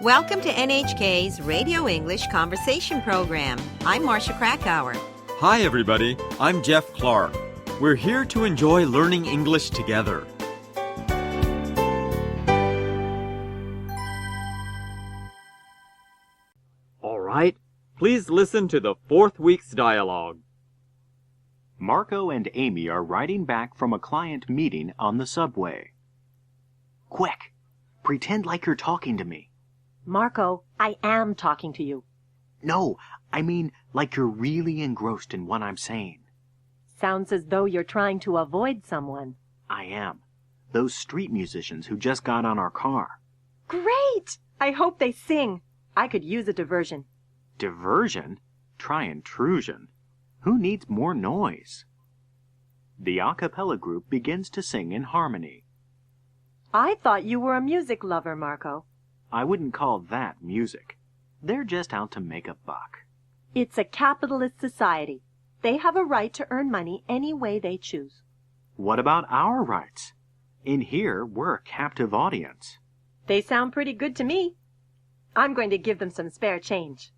Welcome to NHK's Radio English Conversation Program. I'm Marcia Krakauer. Hi, everybody. I'm Jeff Clark. We're here to enjoy learning English together. All right. Please listen to the fourth week's dialogue. Marco and Amy are riding back from a client meeting on the subway. Quick! Pretend like you're talking to me. Marco, I am talking to you. No, I mean like you're really engrossed in what I'm saying. Sounds as though you're trying to avoid someone. I am. Those street musicians who just got on our car. Great! I hope they sing. I could use a diversion. Diversion? Try intrusion. Who needs more noise? The a cappella group begins to sing in harmony. I thought you were a music lover, Marco. I wouldn't call that music. They're just out to make a buck. It's a capitalist society. They have a right to earn money any way they choose. What about our rights? In here, we're a captive audience. They sound pretty good to me. I'm going to give them some spare change.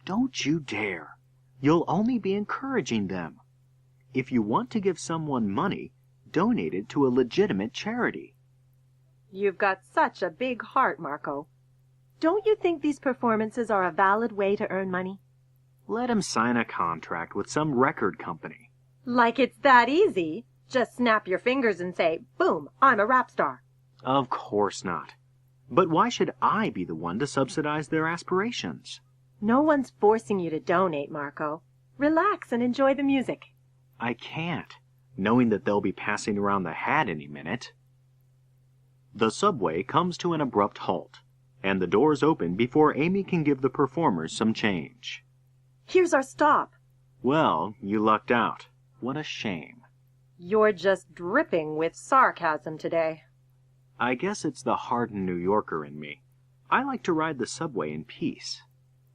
Don't you dare. You'll only be encouraging them. If you want to give someone money, donate it to a legitimate charity. You've got such a big heart, Marco. Don't you think these performances are a valid way to earn money? Let him sign a contract with some record company. Like it's that easy. Just snap your fingers and say, boom, I'm a rap star. Of course not. But why should I be the one to subsidize their aspirations? No one's forcing you to donate, Marco. Relax and enjoy the music. I can't, knowing that they'll be passing around the hat any minute. The subway comes to an abrupt halt, and the doors open before Amy can give the performers some change. Here's our stop. Well, you lucked out. What a shame. You're just dripping with sarcasm today. I guess it's the hardened New Yorker in me. I like to ride the subway in peace.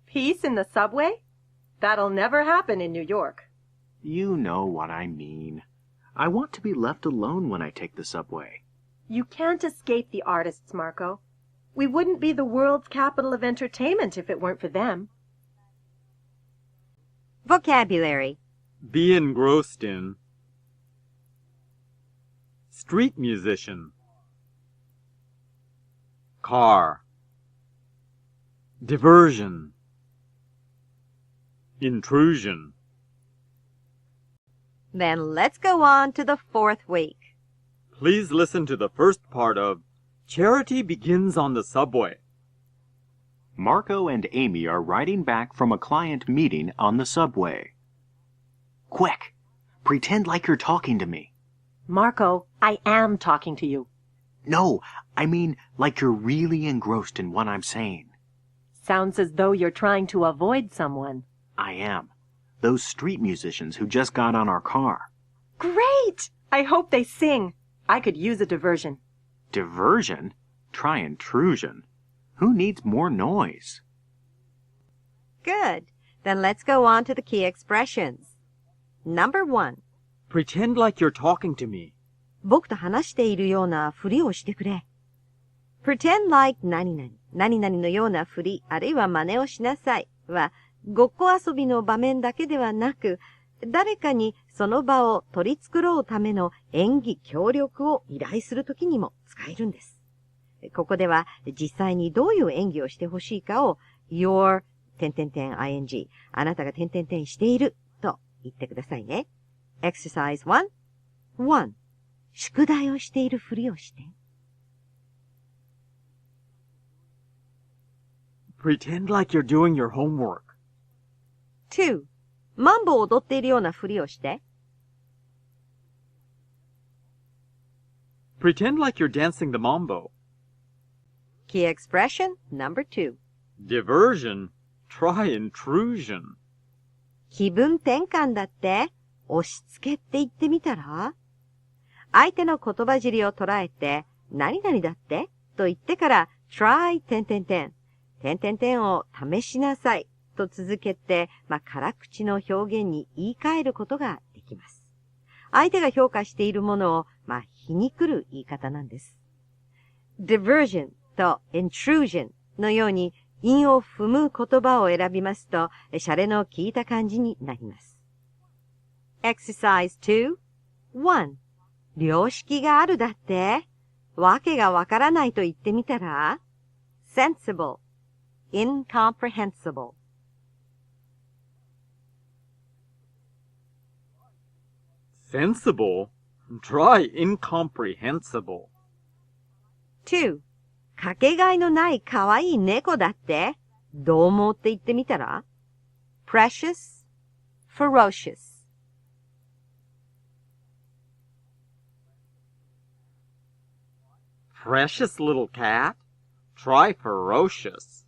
Peace in the subway? That'll never happen in New York. You know what I mean. I want to be left alone when I take the subway. You can't escape the artists, Marco. We wouldn't be the world's capital of entertainment if it weren't for them. Vocabulary. Be engrossed in. Street musician. Car. Diversion. Intrusion. Then let's go on to the fourth week. Please listen to the first part of Charity Begins on the Subway. Marco and Amy are riding back from a client meeting on the subway. Quick! Pretend like you're talking to me. Marco, I am talking to you. No, I mean like you're really engrossed in what I'm saying. Sounds as though you're trying to avoid someone. I am. Those street musicians who just got on our car. Great! I hope they sing. I could use a diversion. Diversion? Try intrusion. Who needs more noise? Good. Then let's go on to the key expressions. Number 1. Pretend like you're talking to me. 僕と話しているようなふりをしてくれ。Pretend like 何々、何々のようなふり、あるいは真似をしなさいは、ごっこ遊びの場面だけではなく、誰かにその場を取り繕うための演技協力を依頼するときにも使えるんです。ここでは実際にどういう演技をしてほしいかを your ing あなたがしていると言ってくださいね。Exercise 1. 宿題をしているふりをして。Pretend like you're doing your homework. 2. マンボを踊っているようなふりをして。Pretend like you're dancing the mambo. Key expression number 2. Diversion. Try intrusion. 気分転換だって、押し付けって言ってみたら？相手の言葉尻を捉えて、何々だってと言ってから、try を試しなさいと続けて、辛口の表現に言い換えることができます。相手が評価しているものを、皮肉る言い方なんです。diversion と intrusion のように韻を踏む言葉を選びますと、シャレの効いた感じになります。Exercise 2:1 良識があるだってわけがわからないと言ってみたら sensible, incomprehensible. Sensible? Try incomprehensible. 2. かけがえのないかわいい猫だって獰猛って言ってみたら precious, ferocious. Precious little cat? Try ferocious.